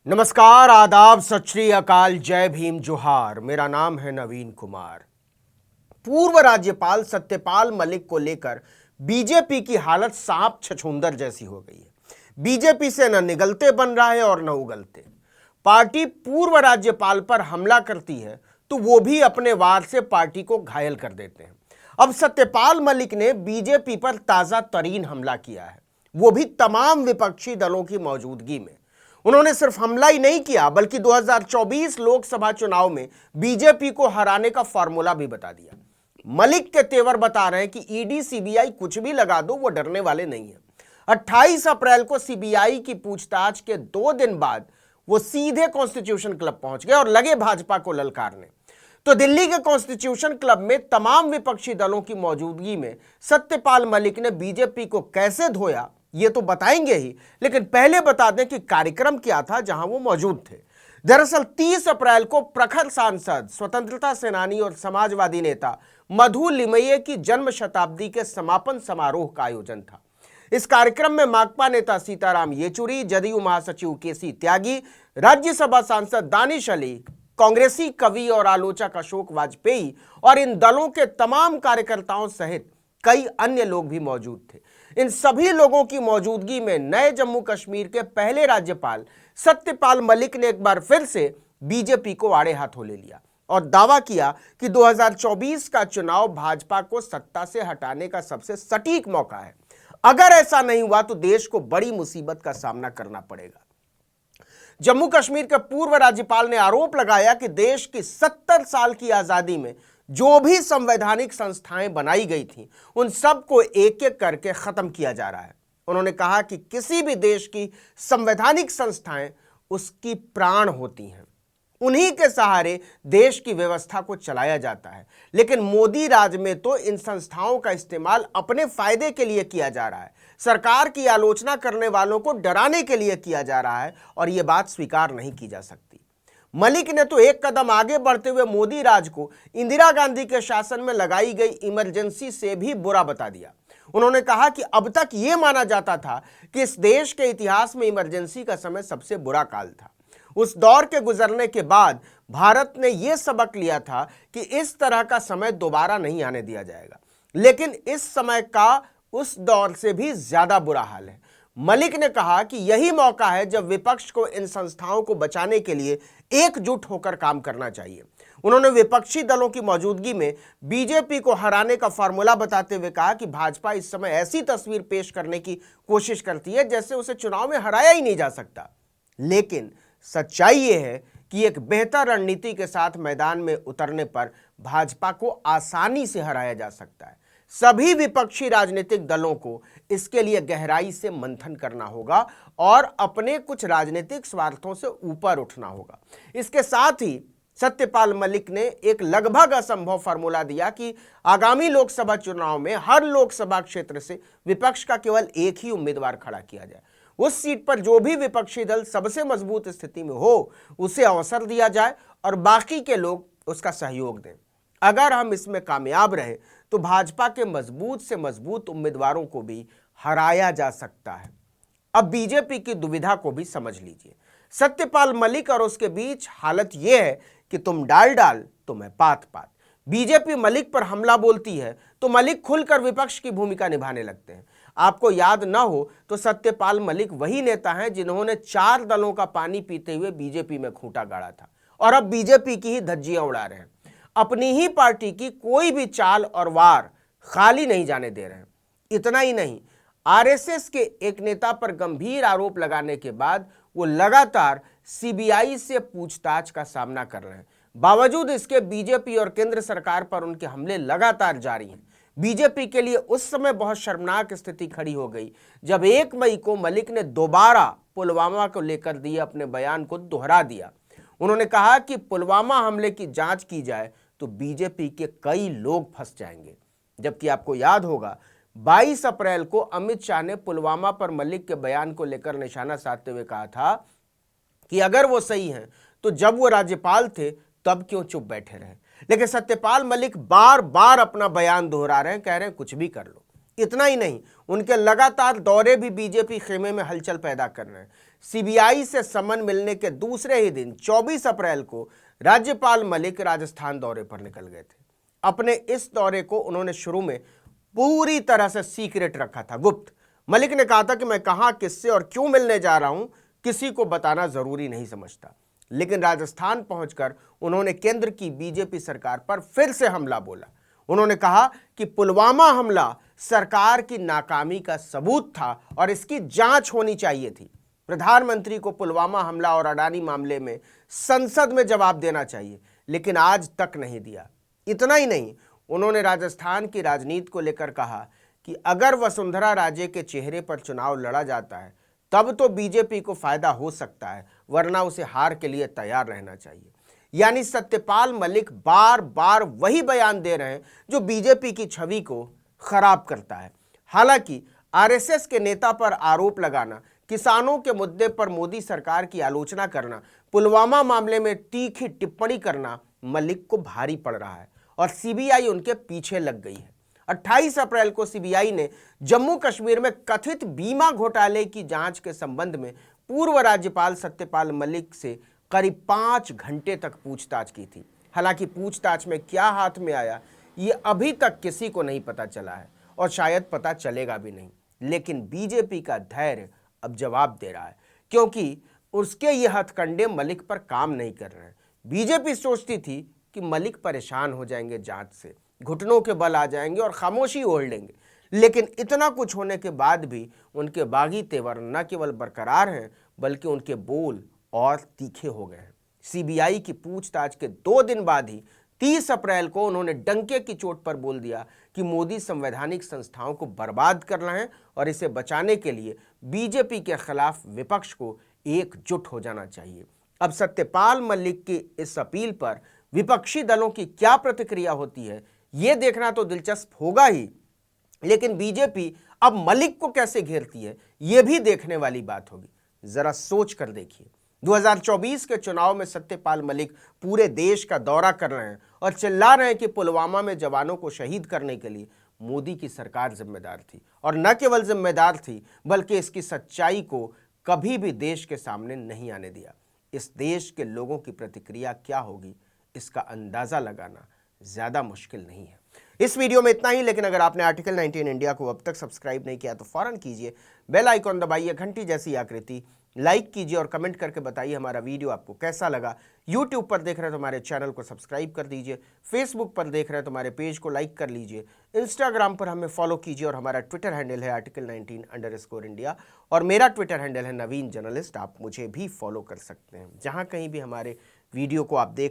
नमस्कार, आदाब, सत श्री अकाल, जय भीम, जोहार। मेरा नाम है नवीन कुमार। पूर्व राज्यपाल सत्यपाल मलिक को लेकर बीजेपी की हालत सांप छछूंदर जैसी हो गई है। बीजेपी से न निगलते बन रहा है और न उगलते। पार्टी पूर्व राज्यपाल पर हमला करती है तो वो भी अपने वार से पार्टी को घायल कर देते हैं। अब सत्यपाल मलिक ने बीजेपी पर ताजा तरीन हमला किया है, वो भी तमाम विपक्षी दलों की मौजूदगी में। उन्होंने सिर्फ हमला ही नहीं किया बल्कि 2024 लोकसभा चुनाव में बीजेपी को हराने का फॉर्मूला भी बता दिया। मलिक के तेवर बता रहे हैं कि ईडी सीबीआई कुछ भी लगा दो, वो डरने वाले नहीं है। 28 अप्रैल को सीबीआई की पूछताछ के 2 दिन बाद वो सीधे कॉन्स्टिट्यूशन क्लब पहुंच गए और लगे भाजपा को ललकारने। तो दिल्ली के कॉन्स्टिट्यूशन क्लब में तमाम विपक्षी दलों की मौजूदगी में सत्यपाल मलिक ने बीजेपी को कैसे धोया ये तो बताएंगे ही, लेकिन पहले बता दें कि कार्यक्रम क्या था जहां वो मौजूद थे। दरअसल 30 अप्रैल को प्रखर सांसद, स्वतंत्रता सेनानी और समाजवादी नेता मधु लिमये की जन्म शताब्दी के समापन समारोह का आयोजन था। इस कार्यक्रम में माकपा नेता सीताराम येचुरी, जदयू महासचिव केसी त्यागी, राज्यसभा सांसद दानिश अली, कांग्रेसी कवि और आलोचक अशोक वाजपेयी और इन दलों के तमाम कार्यकर्ताओं सहित कई अन्य लोग भी मौजूद थे। इन सभी लोगों की मौजूदगी में नए जम्मू कश्मीर के पहले राज्यपाल सत्यपाल मलिक ने एक बार फिर से बीजेपी को आड़े हाथों ले लिया और दावा किया कि 2024 का चुनाव भाजपा को सत्ता से हटाने का सबसे सटीक मौका है। अगर ऐसा नहीं हुआ तो देश को बड़ी मुसीबत का सामना करना पड़ेगा। जम्मू कश्मीर के पूर्व राज्यपाल ने आरोप लगाया कि देश की 70 साल की आजादी में जो भी संवैधानिक संस्थाएं बनाई गई थीं, उन सब को एक एक करके खत्म किया जा रहा है। उन्होंने कहा कि किसी भी देश की संवैधानिक संस्थाएं उसकी प्राण होती हैं, उन्हीं के सहारे देश की व्यवस्था को चलाया जाता है। लेकिन मोदी राज में तो इन संस्थाओं का इस्तेमाल अपने फायदे के लिए किया जा रहा है, सरकार की आलोचना करने वालों को डराने के लिए किया जा रहा है और यह बात स्वीकार नहीं की जा सकती। मलिक ने तो एक कदम आगे बढ़ते हुए मोदी राज को इंदिरा गांधी के शासन में लगाई गई इमरजेंसी से भी बुरा बता दिया। उन्होंने कहा कि अब तक यह माना जाता था कि इस देश के इतिहास में इमरजेंसी का समय सबसे बुरा काल था। उस दौर के गुजरने के बाद भारत ने यह सबक लिया था कि इस तरह का समय दोबारा नहीं आने दिया जाएगा, लेकिन इस समय का उस दौर से भी ज्यादा बुरा हाल है। मलिक ने कहा कि यही मौका है जब विपक्ष को इन संस्थाओं को बचाने के लिए एकजुट होकर काम करना चाहिए। उन्होंने विपक्षी दलों की मौजूदगी में बीजेपी को हराने का फॉर्मूला बताते हुए कहा कि भाजपा इस समय ऐसी तस्वीर पेश करने की कोशिश करती है जैसे उसे चुनाव में हराया ही नहीं जा सकता। लेकिन सच्चाई यह है कि एक बेहतर रणनीति के साथ मैदान में उतरने पर भाजपा को आसानी से हराया जा सकता है। सभी विपक्षी राजनीतिक दलों को इसके लिए गहराई से मंथन करना होगा और अपने कुछ राजनीतिक स्वार्थों से ऊपर उठना होगा। इसके साथ ही सत्यपाल मलिक ने एक लगभग असंभव फॉर्मूला दिया कि आगामी लोकसभा चुनाव में हर लोकसभा क्षेत्र से विपक्ष का केवल एक ही उम्मीदवार खड़ा किया जाए। उस सीट पर जो भी विपक्षी दल सबसे मजबूत स्थिति में हो उसे अवसर दिया जाए और बाकी के लोग उसका सहयोग दें। अगर हम इसमें कामयाब रहे तो भाजपा के मजबूत से मजबूत उम्मीदवारों को भी हराया जा सकता है। अब बीजेपी की दुविधा को भी समझ लीजिए। सत्यपाल मलिक और उसके बीच हालत यह है कि तुम डाल डाल तो मैं पात पात। बीजेपी मलिक पर हमला बोलती है तो मलिक खुलकर विपक्ष की भूमिका निभाने लगते हैं। आपको याद न हो तो सत्यपाल मलिक वही नेता हैं जिन्होंने 4 दलों का पानी पीते हुए बीजेपी में खूंटा गाड़ा था और अब बीजेपी की ही धज्जियां उड़ा रहे हैं। अपनी ही पार्टी की कोई भी चाल और वार खाली नहीं जाने दे रहे हैं। इतना ही नहीं, आरएसएस के एक नेता पर गंभीर आरोप लगाने के बाद वो लगातार सीबीआई से पूछताछ का सामना कर रहे हैं। बावजूद इसके बीजेपी और केंद्र सरकार पर उनके हमले लगातार जारी हैं। बीजेपी के लिए उस समय बहुत शर्मनाक स्थिति खड़ी हो गई जब 1 मई को मलिक ने दोबारा पुलवामा को लेकर दिए अपने बयान को दोहरा दिया। उन्होंने कहा कि पुलवामा हमले की जांच की जाए तो बीजेपी के कई लोग फंस जाएंगे। जबकि आपको याद होगा 22 अप्रैल को अमित शाह ने पुलवामा पर मलिक के बयान को लेकर निशाना साधते हुए कहा था कि अगर वो सही हैं तो जब वो राज्यपाल थे तब क्यों चुप बैठे रहे। लेकिन सत्यपाल मलिक बार बार अपना बयान दोहरा रहे हैं, कह रहे हैं कुछ भी कर लो। इतना ही नहीं, उनके लगातार दौरे भी बीजेपी खेमे में हलचल पैदा कर रहे हैं। सीबीआई से समन मिलने के दूसरे ही दिन 24 अप्रैल को राज्यपाल मलिक राजस्थान दौरे पर निकल गए थे। अपने इस दौरे को उन्होंने शुरू में पूरी तरह से सीक्रेट रखा था, गुप्त। मलिक ने कहा था कि मैं कहां, किससे और क्यों मिलने जा रहा हूं किसी को बताना जरूरी नहीं समझता। लेकिन राजस्थान पहुंचकर उन्होंने केंद्र की बीजेपी सरकार पर फिर से हमला बोला। उन्होंने कहा कि पुलवामा हमला सरकार की नाकामी का सबूत था और इसकी जांच होनी चाहिए थी। प्रधानमंत्री को पुलवामा हमला और अडानी मामले में संसद में जवाब देना चाहिए, लेकिन आज तक नहीं दिया। इतना ही नहीं, उन्होंने राजस्थान की राजनीति को लेकर कहा कि अगर वसुंधरा राजे के चेहरे पर चुनाव लड़ा जाता है तब तो बीजेपी को फायदा हो सकता है, वरना उसे हार के लिए तैयार रहना चाहिए। यानी सत्यपाल मलिक बार बार वही बयान दे रहे हैं जो बीजेपी की छवि को खराब करता है। हालांकि आरएसएस के नेता पर आरोप लगाना, किसानों के मुद्दे पर मोदी सरकार की आलोचना करना, पुलवामा मामले में तीखी टिप्पणी करना मलिक को भारी पड़ रहा है और सीबीआई उनके पीछे लग गई है। 28 अप्रैल को सीबीआई ने जम्मू कश्मीर में कथित बीमा घोटाले की जांच के संबंध में पूर्व राज्यपाल सत्यपाल मलिक से करीब 5 घंटे तक पूछताछ की थी। हालांकि पूछताछ में क्या हाथ में आया ये अभी तक किसी को नहीं पता चला है और शायद पता चलेगा भी नहीं। लेकिन बीजेपी का धैर्य अब जवाब दे रहा है, क्योंकि उसके ये हथकंडे मलिक पर काम नहीं कर रहे हैं। बीजेपी सोचती थी कि मलिक परेशान हो जाएंगे, जांच से घुटनों के बल आ जाएंगे और खामोशी ओढ़ लेंगे, लेकिन इतना कुछ होने के बाद भी उनके बागी तेवर न केवल बरकरार हैं बल्कि उनके बोल और तीखे हो गए हैं। सीबीआई की पूछताछ के 2 दिन बाद ही 30 अप्रैल को उन्होंने डंके की चोट पर बोल दिया कि मोदी संवैधानिक संस्थाओं को बर्बाद कर रहे हैं और इसे बचाने के लिए बीजेपी के खिलाफ विपक्ष को एकजुट हो जाना चाहिए। अब सत्यपाल मलिक की इस अपील पर विपक्षी दलों की क्या प्रतिक्रिया होती है ये देखना तो दिलचस्प होगा ही, लेकिन बीजेपी अब मलिक को कैसे घेरती है ये भी देखने वाली बात होगी। जरा सोच कर देखिए, 2024 के चुनाव में सत्यपाल मलिक पूरे देश का दौरा कर रहे हैं और चिल्ला रहे हैं कि पुलवामा में जवानों को शहीद करने के लिए मोदी की सरकार जिम्मेदार थी, और न केवल जिम्मेदार थी बल्कि इसकी सच्चाई को कभी भी देश के सामने नहीं आने दिया। इस देश के लोगों की प्रतिक्रिया क्या होगी इसका अंदाजा लगाना ज्यादा मुश्किल नहीं है। इस वीडियो में इतना ही, लेकिन अगर आपने आर्टिकल 19 इंडिया को अब तक सब्सक्राइब नहीं किया तो फौरन कीजिए, बेल आइकॉन दबाइए, घंटी जैसी आकृति लाइक कीजिए और कमेंट करके बताइए हमारा वीडियो आपको कैसा लगा। यूट्यूब पर देख रहे हैं तो हमारे चैनल को सब्सक्राइब कर दीजिए, फेसबुक पर देख रहे हैं तो हमारे पेज को लाइक कर लीजिए, इंस्टाग्राम पर हमें फॉलो कीजिए और हमारा ट्विटर हैंडल है आर्टिकल 19_इंडिया और मेरा ट्विटर हैंडल है नवीन जर्नलिस्ट। आप मुझे भी फॉलो कर सकते हैं। जहाँ कहीं भी हमारे वीडियो को आप देख